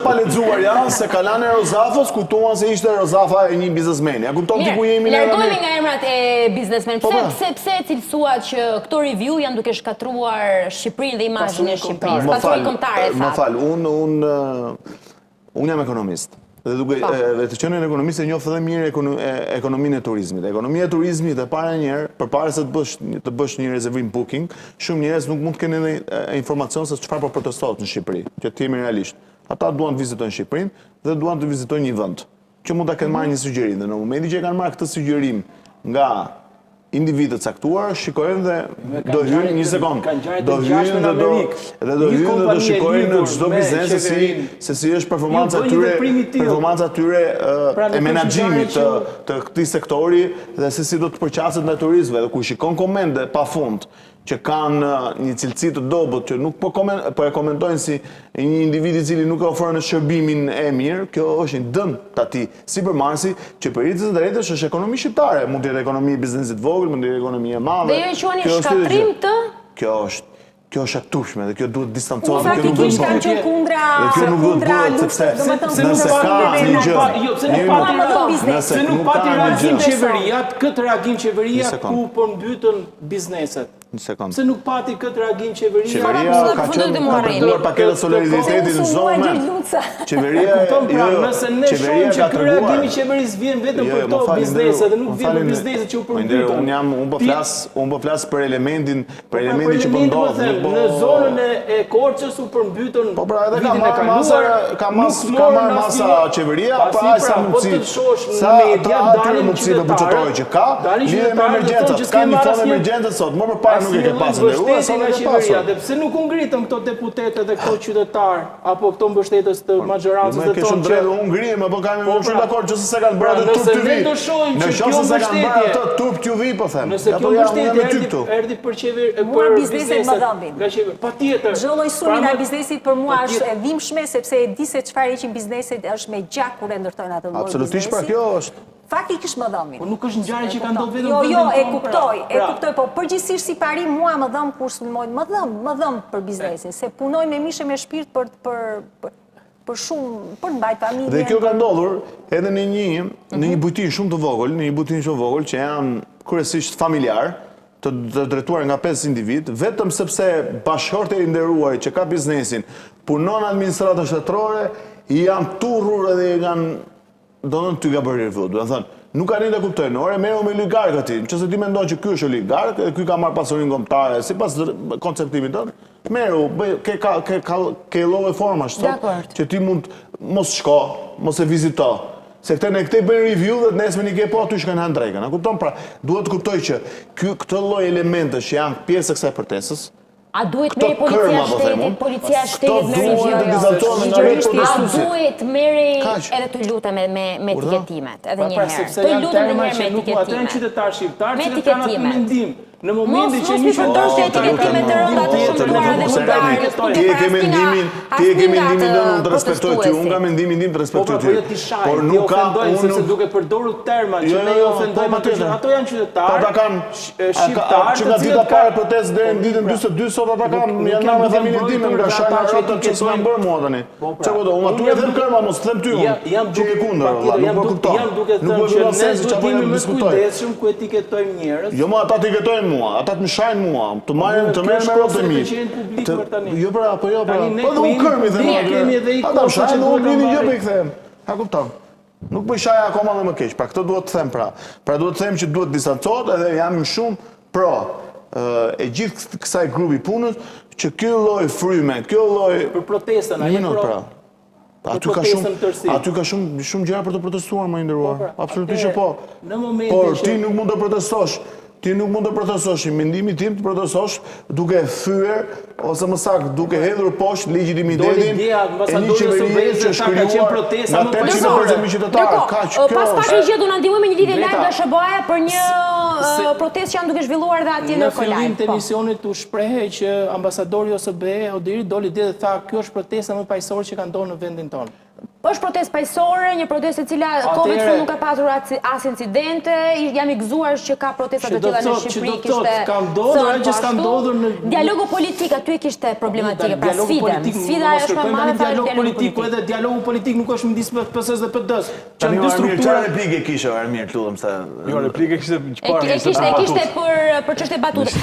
pa lexuar janë se Kalani Rozafos kujtuan se ishte Rozafa e një biznesmeni. A kupton ti ku jemi ne? Largohemi nga emrat e biznesmen. Pse cilësuat që këto review janë duke shkatruar Shqipërinë dhe imazhin e Shqipërisë? Pasuri kombëtare. Më fal, unë jam ekonomist. Dhe duke të qenë ekonomist e njoh edhe mirë ekonominë e turizmit. Ekonomia e turizmit e para njëherë, përpara se të bësh një rezervim booking, shumë njerëz nuk mund të kenë informacion se çfarë po protestohet në Shqipëri, që të jemi realisht. Ata duan të vizitojnë Shqipërinë dhe duan të vizitojnë një vend, që mund ta kenë marrë një sugjerim. Dhe në momentin që kanë marrë këtë sugjerim nga individët caktuar, shikojnë dhe do hyjnë një sekond. Do hyjnë dhe do shikojnë në çdo biznes se si është performanca atyre e menaxhimit të këtij sektori dhe se si do të përqaset ndaj turistëve. Dhe kur shikon komente pafund që kanë një cilësi të dobët që nuk po e komentojnë si një individ i cili nuk e ofron shërbimin e mirë, kjo është një dëm të atij sipërmarrësi që për rritjes së drejtës është ekonomi shqiptare, mund të jetë ekonomi e biznesit vogël, mund të jetë ekonomi e madhe. Dhe ju quani shkatrim të? Kjo është aktushme dhe kjo duhet distancohet. Faktikisht kanë qenë kundra nëse ka një gjë. Se nuk pati reagim qeveria, këtë reagim qeveria ku përmbytën bizneset. Se nuk pati këtë reagim qeveria. Qeveria ka treguar paketë solidaritetit në çdo moment. Nëse ne shohim që ky reagim i qeverisë vjen vetëm për to bizneset dhe nuk vjen për bizneset që u përmbytën. Unë po flas për elementin që po ndodh. Në zonën e Korçës u përmbytën vitin e kaluar. Ka marrë masa qeveria, pa sa mundësi. Sa atyre mundësive buxhetore që ka, lidhe me emergjencat. Ka një fond emergjente sot, më përpara nuk e ke pasur nderuar, sa nuk e pasur. Dhe pse nuk u ngritën këto deputetë dhe këto qytetarë apo këto mbështetës të majorancës të tonë që unë ngrihem, apo kam shumë dakord që se kanë bërë atë turp ty vi. Në qoftë se kanë bërë atë turp ty vi, po them. Nëse kjo mbështetje erdhi për qeveri për bizneset më dhëmbin. Patjetër. Çdo lloj sumi ndaj biznesit për mua është e dhimbshme sepse e di se çfarë heqin bizneset është me gjak kur e ndërtojnë atë lloj. Absolutisht, pra kjo është. Faktikisht më dhëmbin. Po nuk është ngjarje që ka ndodhur vetëm Jo, e kuptoj, po përgjithsisht si parim mua më dhëm kur sulmojnë, më dhëm për biznesin, se punoj me mishe me shpirt për shumë, për të mbajtur familjen. Dhe kjo ka ndodhur edhe në një bujtin shumë të vogël, që janë kryesisht familjar, të drejtuar nga 5 individ, vetëm sepse bashkëshortë e nderuar që ka biznesin, punon administratën shtetërore, i janë turrur edhe i kanë donë ty ka bërë review. Do të thënë, nuk kanë të kuptojnë, ore merru me oligarkët ti. Nëse ti mendon që ky është oligark, ky ka marrë pasurinë kombëtare, sipas konceptimit tënd, merru, ke lloje formash sot, që ti mund mos shko, mos e vizito. Se këte bëjnë review dhe nesër një ke po aty shkojnë hanë drekën. A kupton? Pra, duhet të kuptoj që këtë lloj elementesh që janë pjesë e kësaj përtesës. A duhet merri policia shtetit me review? A duhet merri edhe të lutem me etiketimet? Edhe një herë. Të lutem edhe një herë me etiketimet. Ato janë qytetarë shqiptarë që kanë atë mendim. Në momentin që një përdor të etiketimet të rënda të shumëruara dhe vulgare. Ti e ke mendimin tënd, unë të respektoj ty, unë kam mendimin tim të respektoj ty. Por nuk ka sepse duke përdorur terma që ne i ofendojmë ato janë qytetarë shqiptarë që nga dita parë protestë deri në ditën 42 sot ata kanë janë marrë me familjen time nga shajmarrëtët që s'kan bërë mua tani. Çfarë do? Unë aty e them kërma, mos them ty unë. Që ke kundër, valla, nuk e kupton. Jam duke thënë që ne do të jemi më të kujdesshëm ku etiketojmë njerëz. Jo, ata etiketojnë mua, ata të më shajnë mua, të merren me rrotë mi. Jo pra, po jo pra. Po do unë kërmi them aty. Ata më shajnë, unë blini gjë po i kthem. Ha kupton. Nuk po i shaj akoma më keq. Pra këtë duhet të them pra. Pra duhet të them që duhet distancohet edhe jam shumë pro e gjithë kësaj grupi punës që ky lloj fryme, ky lloj për protestën, ai pra. Aty ka shumë gjëra për të protestuar, më i nderuar. Absolutisht që po. Por ti nuk mund të protestosh. Ti nuk mund të protestosh, mendimi tim të protestosh duke thyer ose më saktë duke hedhur poshtë legjitimin e një qeverie që shkruar nga 800 qytetarë. Pas pak një gjë do na ndihmoj me një lidhje live nga SBA-ja për një protestë që janë duke zhvilluar dhe atje në Kolaj. Në fillim të emisionit u shprehej që ambasadori OSBE Odiri doli dhe tha kjo është protesta më paqësore që ka ndodhur në vendin tonë. është protestë paqësore, një protestë e cila kohëve të fundit nuk ka pasur as incidente, jam i gëzuar që ka protesta të tilla në Shqipëri, dialogu politik aty kishte problematike, pra sfida është më e madhe se dialogu politik, edhe dialogu politik nuk është midis PS-s dhe PD-s. Tani çfarë replike kishe Armir, lutem se. Jo, replike kishte çfarë? Kishte për çështje batute.